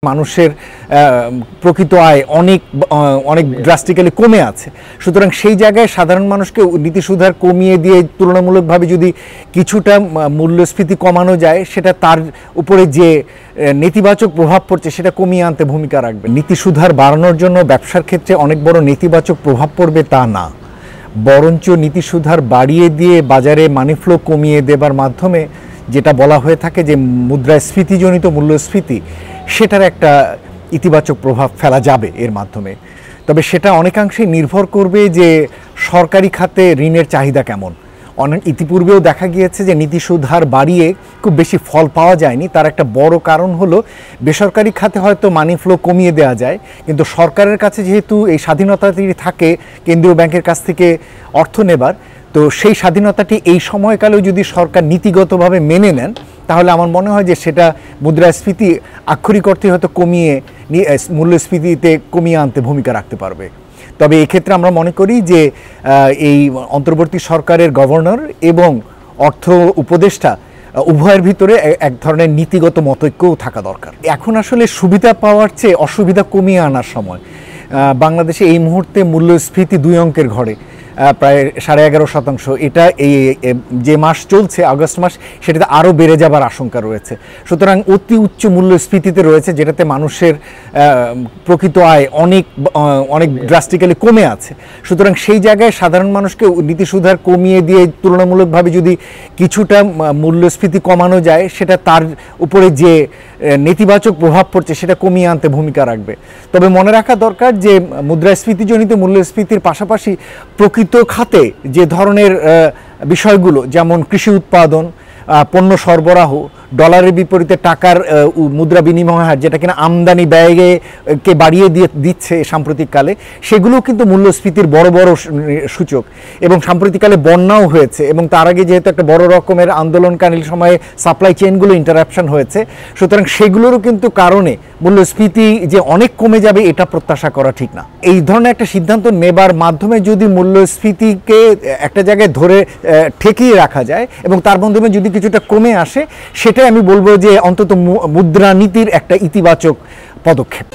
মানুষের প্রকৃত আয় অনেক অনেক ড্রাস্টিক্যালি কমে আছে। সুতরাং সেই জায়গায় সাধারণ মানুষকে নীতি সুধার কমিয়ে দিয়ে তুলনামূলকভাবে যদি কিছুটা মূল্যস্ফীতি কমানো যায়, সেটা তার উপরে যে নেতিবাচক প্রভাব পড়ছে সেটা কমিয়ে আনতে ভূমিকা রাখবে। নীতি সুধার বাড়ানোর জন্য ব্যবসার ক্ষেত্রে অনেক বড় নেতিবাচক প্রভাব পড়বে তা না, বরঞ্চ নীতি সুধার বাড়িয়ে দিয়ে বাজারে মানি ফ্লো কমিয়ে দেবার মাধ্যমে যেটা বলা হয়ে থাকে যে মুদ্রাস্ফীতিজনিত মূল্যস্ফীতি, সেটার একটা ইতিবাচক প্রভাব ফেলা যাবে এর মাধ্যমে। তবে সেটা অনেকাংশেই নির্ভর করবে যে সরকারি খাতে ঋণের চাহিদা কেমন। ইতিপূর্বেও দেখা গিয়েছে যে নীতি সুদ হার বাড়িয়ে খুব বেশি ফল পাওয়া যায়নি। তার একটা বড় কারণ হলো বেসরকারি খাতে হয়তো মানি ফ্লো কমিয়ে দেওয়া যায়, কিন্তু সরকারের কাছে যেহেতু এই স্বাধীনতাটি থাকে কেন্দ্রীয় ব্যাংকের কাছ থেকে অর্থ নেবার, তো সেই স্বাধীনতাটি এই সময়কালেও যদি সরকার নীতিগতভাবে মেনে নেন, তাহলে আমার মনে হয় যে সেটা মুদ্রাস্ফীতি আক্ষরিক অর্থে হয়তো কমিয়ে মূল্যস্ফীতিতে কমিয়ে আনতে ভূমিকা রাখতে পারবে। তবে এক্ষেত্রে আমরা মনে করি যে এই অন্তর্বর্তী সরকারের গভর্নর এবং অর্থ উপদেষ্টা উভয়ের ভিতরে এক ধরনের নীতিগত মতৈক্যও থাকা দরকার। এখন আসলে সুবিধা পাওয়ার চেয়ে অসুবিধা কমিয়ে আনার সময়। বাংলাদেশে এই মুহূর্তে মূল্যস্ফীতি 2 অঙ্কের ঘরে, প্রায় 11.5%। এটা এই যে মাস চলছে আগস্ট মাস, সেটাতে আরও বেড়ে যাবার আশঙ্কা রয়েছে। সুতরাং অতি উচ্চ মূল্যস্ফীতিতে রয়েছে, যেটাতে মানুষের প্রকৃত আয় অনেক অনেক ড্রাস্টিক্যালি কমে আছে। সুতরাং সেই জায়গায় সাধারণ মানুষকে নীতি সুধার কমিয়ে দিয়ে তুলনামূলকভাবে যদি কিছুটা মূল্যস্ফীতি কমানো যায়, সেটা তার উপরে যে নেতিবাচক প্রভাব পড়ছে সেটা কমিয়ে আনতে ভূমিকা রাখবে। তবে মনে রাখা দরকার যে মুদ্রাস্ফীতিজনিত মূল্যস্ফীতির পাশাপাশি প্রকৃত খাতে যে ধরনের বিষয়গুলো, যেমন কৃষি উৎপাদন, পণ্য সরবরাহ, ডলারের বিপরীতে টাকার মুদ্রা বিনিময় হার, যেটা কিনা আমদানি ব্যয়কে বাড়িয়ে দিচ্ছে সাম্প্রতিককালে, সেগুলোও কিন্তু মূল্যস্ফীতির বড় বড় সূচক। এবং সাম্প্রতিককালে বন্যাও হয়েছে, এবং তার আগে যেহেতু একটা বড় রকমের আন্দোলনকালীন সময়ে সাপ্লাই চেইনগুলো ইন্টারাপশন হয়েছে, সুতরাং সেগুলোরও কিন্তু কারণে মূল্যস্ফীতি যে অনেক কমে যাবে এটা প্রত্যাশা করা ঠিক না। এই ধরনের একটা সিদ্ধান্ত নেবার মাধ্যমে যদি মূল্যস্ফীতিকে একটা জায়গায় ধরে ঠেকিয়ে রাখা যায় এবং তার মাধ্যমে যদি কিছুটা কমে আসে, সেটাই আমি বলবো যে অন্তত মুদ্রানীতির একটা ইতিবাচক পদক্ষেপ।